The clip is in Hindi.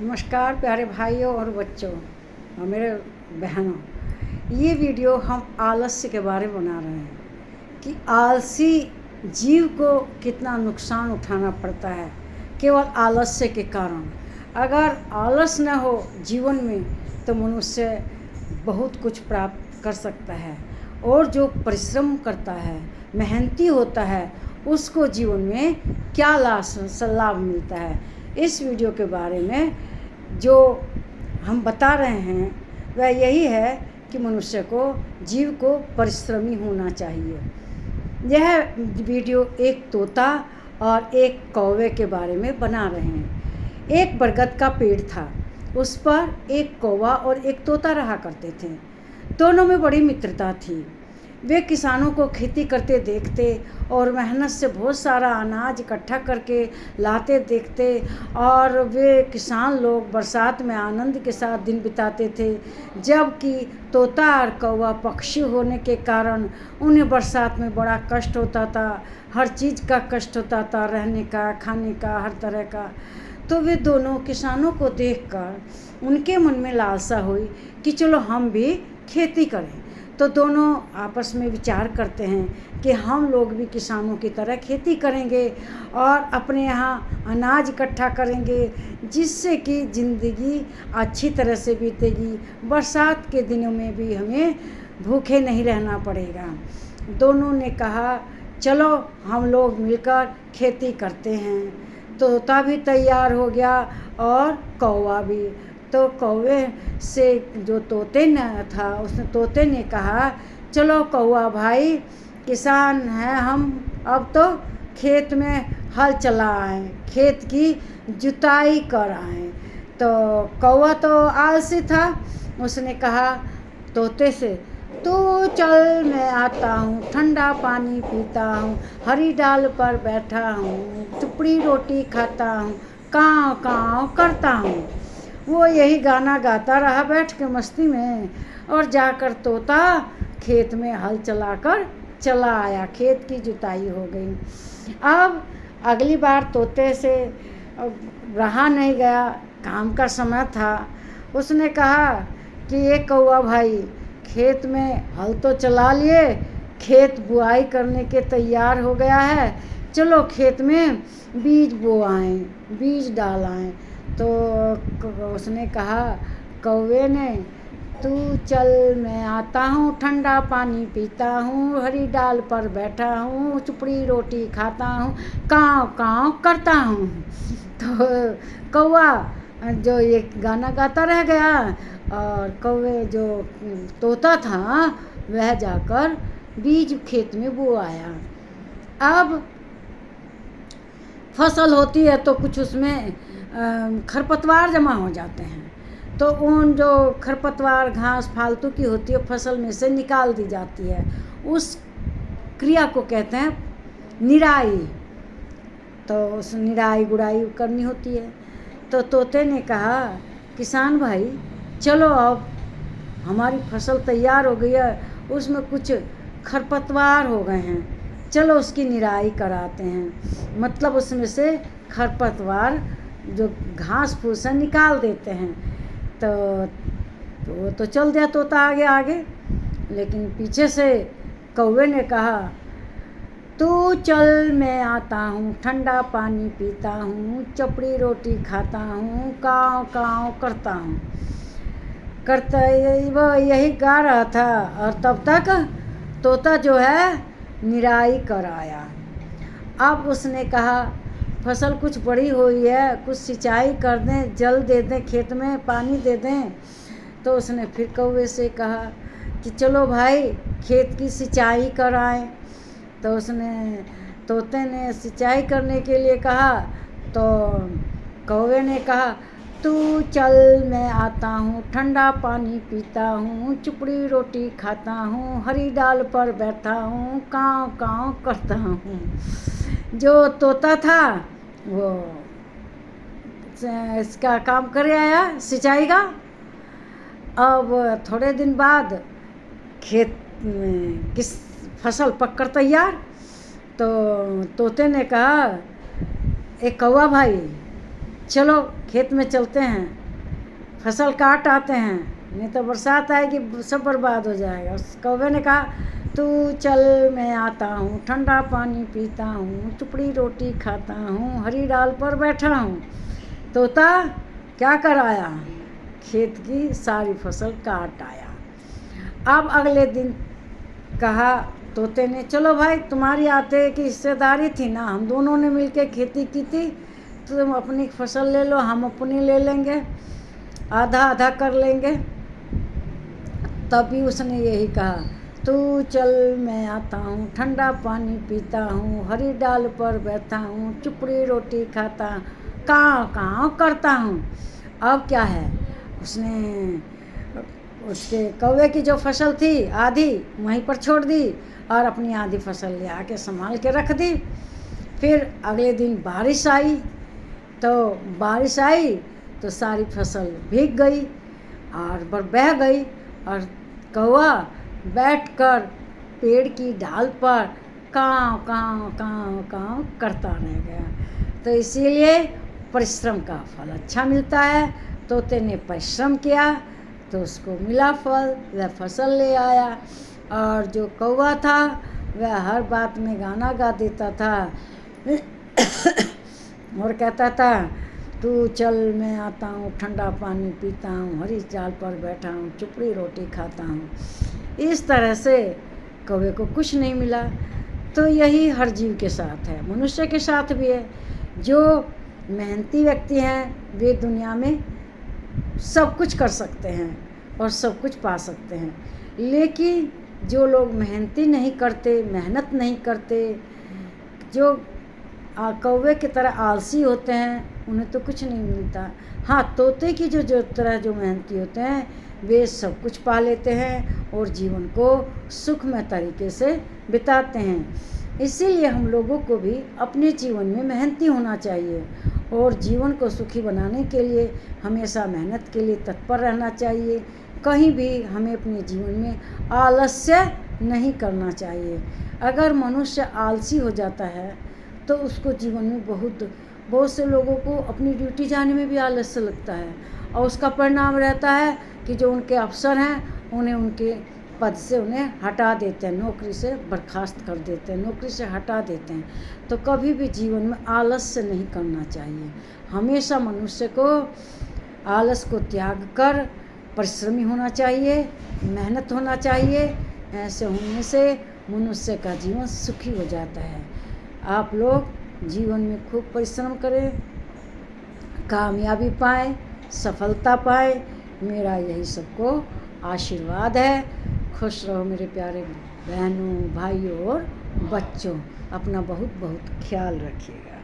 नमस्कार प्यारे भाइयों और बच्चों और मेरे बहनों। ये वीडियो हम आलस्य के बारे में बना रहे हैं कि आलसी जीव को कितना नुकसान उठाना पड़ता है केवल आलस्य के कारण। अगर आलस न हो जीवन में तो मनुष्य बहुत कुछ प्राप्त कर सकता है, और जो परिश्रम करता है, मेहनती होता है, उसको जीवन में क्या लाभ मिलता है। इस वीडियो के बारे में जो हम बता रहे हैं वह यही है कि मनुष्य को, जीव को परिश्रमी होना चाहिए। यह वीडियो एक तोता और एक कौवे के बारे में बना रहे हैं। एक बरगद का पेड़ था, उस पर एक कौवा और एक तोता रहा करते थे। दोनों में बड़ी मित्रता थी। वे किसानों को खेती करते देखते और मेहनत से बहुत सारा अनाज इकट्ठा करके लाते देखते, और वे किसान लोग बरसात में आनंद के साथ दिन बिताते थे, जबकि तोता और कौवा पक्षी होने के कारण उन्हें बरसात में बड़ा कष्ट होता था। हर चीज़ का कष्ट होता था, रहने का, खाने का, हर तरह का। तो वे दोनों किसानों को देखकर उनके मन में लालसा हुई कि चलो हम भी खेती करें। तो दोनों आपस में विचार करते हैं कि हम लोग भी किसानों की तरह खेती करेंगे और अपने यहाँ अनाज इकट्ठा करेंगे, जिससे कि ज़िंदगी अच्छी तरह से बीतेगी। बरसात के दिनों में भी हमें भूखे नहीं रहना पड़ेगा। दोनों ने कहा चलो हम लोग मिलकर खेती करते हैं। तोता भी तैयार हो गया और कौवा भी। तो कौवे से जो तोते ने था, उसने तोते ने कहा चलो कौवा भाई, किसान हैं हम, अब तो खेत में हल चला आए, खेत की जुताई कर आए। तो कौवा तो आलसी था, उसने कहा तोते से तू चल मैं आता हूँ, ठंडा पानी पीता हूँ, हरी डाल पर बैठा हूँ, टुकड़ी रोटी खाता हूँ, काँव काँव करता हूँ। वो यही गाना गाता रहा बैठ के मस्ती में, और जाकर तोता खेत में हल चलाकर चला आया। खेत की जुताई हो गई। अब अगली बार तोते से रहा नहीं गया, काम का समय था। उसने कहा कि ये कौवा भाई, खेत में हल तो चला लिए, खेत बुआई करने के तैयार हो गया है, चलो खेत में बीज बो आएँ, बीज डाल आएँ। तो उसने कहा कौवे ने, तू चल मैं आता हूँ, ठंडा पानी पीता हूँ, हरी डाल पर बैठा हूँ, चुपड़ी रोटी खाता हूँ, काँव काँव करता हूँ। तो कौवा जो ये गाना गाता रह गया, और कौवे जो तोता था वह जाकर बीज खेत में बो आया। अब फसल होती है तो कुछ उसमें खरपतवार जमा हो जाते हैं, तो उन जो खरपतवार घास फालतू की होती है फसल में से निकाल दी जाती है। उस क्रिया को कहते हैं निराई। तो उस निराई गुड़ाई करनी होती है। तो तोते ने कहा किसान भाई चलो अब हमारी फसल तैयार हो गई है, उसमें कुछ खरपतवार हो गए हैं, चलो उसकी निराई कराते हैं। मतलब उसमें से खरपतवार जो घास फूस है निकाल देते हैं। तो वो तो चल दिया तोता आगे आगे, लेकिन पीछे से कौवे ने कहा तू चल मैं आता हूँ, ठंडा पानी पीता हूँ, चपड़ी रोटी खाता हूँ, काँव काँव करता हूँ। करता वो यही गा रहा था, और तब तक तोता जो है निराई कर आया। अब उसने कहा फसल कुछ बड़ी हुई है, कुछ सिंचाई कर दें, जल दे दें, खेत में पानी दे दें। तो उसने फिर कौवे से कहा कि चलो भाई खेत की सिंचाई कराएं। तो उसने तोते ने सिंचाई करने के लिए कहा, तो कौवे ने कहा तू चल मैं आता हूँ, ठंडा पानी पीता हूँ, चुपड़ी रोटी खाता हूँ, हरी डाल पर बैठा हूँ, काँव काँव करता हूँ। जो तोता था वो इसका काम कर आया सिंचाई का। अब थोड़े दिन बाद खेत में किस फसल पककर तैयार। तो तोते ने कहा एक कौवा भाई चलो खेत में चलते हैं, फसल काट आते हैं, नहीं तो बरसात आएगी सब बर्बाद हो जाएगा। उस कौवे ने कहा तू चल मैं आता हूँ, ठंडा पानी पीता हूँ, टुकड़ी रोटी खाता हूँ, हरी डाल पर बैठा हूँ। तोता क्या कर आया, खेत की सारी फसल काट आया। अब अगले दिन कहा तोते ने, चलो भाई तुम्हारी आते की हिस्सेदारी थी ना, हम दोनों ने मिलकर खेती की थी, तुम अपनी फसल ले लो, हम अपनी ले लेंगे, आधा आधा कर लेंगे। तभी उसने यही कहा तू चल मैं आता हूँ, ठंडा पानी पीता हूँ, हरी डाल पर बैठा हूँ, टुकड़ी रोटी खाता, काँव काँव करता हूँ। अब क्या है, उसने उसके कौवे की जो फसल थी आधी वहीं पर छोड़ दी और अपनी आधी फसल ले आके संभाल के रख दी। फिर अगले दिन बारिश आई तो सारी फसल भीग गई और बह गई और कौवा बैठकर पेड़ की डाल पर काँव काँव काँव काँव करता रह गया। तो इसीलिए परिश्रम का फल अच्छा मिलता है। तोते ने परिश्रम किया तो उसको मिला फल, वह फसल ले आया। और जो कौवा था वह हर बात में गाना गा देता था और कहता था तू चल मैं आता हूँ, ठंडा पानी पीता हूँ, हरी चाल पर बैठा हूँ, टुकड़ी रोटी खाता हूँ। इस तरह से कौवे को कुछ नहीं मिला। तो यही हर जीव के साथ है, मनुष्य के साथ भी है। जो मेहनती व्यक्ति हैं वे दुनिया में सब कुछ कर सकते हैं और सब कुछ पा सकते हैं, लेकिन जो लोग मेहनती नहीं करते, मेहनत नहीं करते, जो कौवे की तरह आलसी होते हैं, उन्हें तो कुछ नहीं मिलता। हाँ, तोते की जो तरह जो मेहनती होते हैं वे सब कुछ पा लेते हैं और जीवन को सुखमय तरीके से बिताते हैं। इसीलिए हम लोगों को भी अपने जीवन में मेहनती होना चाहिए और जीवन को सुखी बनाने के लिए हमेशा मेहनत के लिए तत्पर रहना चाहिए। कहीं भी हमें अपने जीवन में आलस्य नहीं करना चाहिए। अगर मनुष्य आलसी हो जाता है तो उसको जीवन में बहुत से लोगों को अपनी ड्यूटी जाने में भी आलस्य लगता है और उसका परिणाम रहता है कि जो उनके अफसर हैं उन्हें उनके पद से उन्हें हटा देते हैं, नौकरी से बर्खास्त कर देते हैं, नौकरी से हटा देते हैं। तो कभी भी जीवन में आलस्य नहीं करना चाहिए। हमेशा मनुष्य को आलस को त्याग कर परिश्रमी होना चाहिए, मेहनत होना चाहिए। ऐसे होने से मनुष्य का जीवन सुखी हो जाता है। आप लोग जीवन में खूब परिश्रम करें, कामयाबी पाएं, सफलता पाएं, मेरा यही सबको आशीर्वाद है। खुश रहो मेरे प्यारे बहनों, भाइयों और बच्चों। अपना बहुत बहुत ख्याल रखिएगा।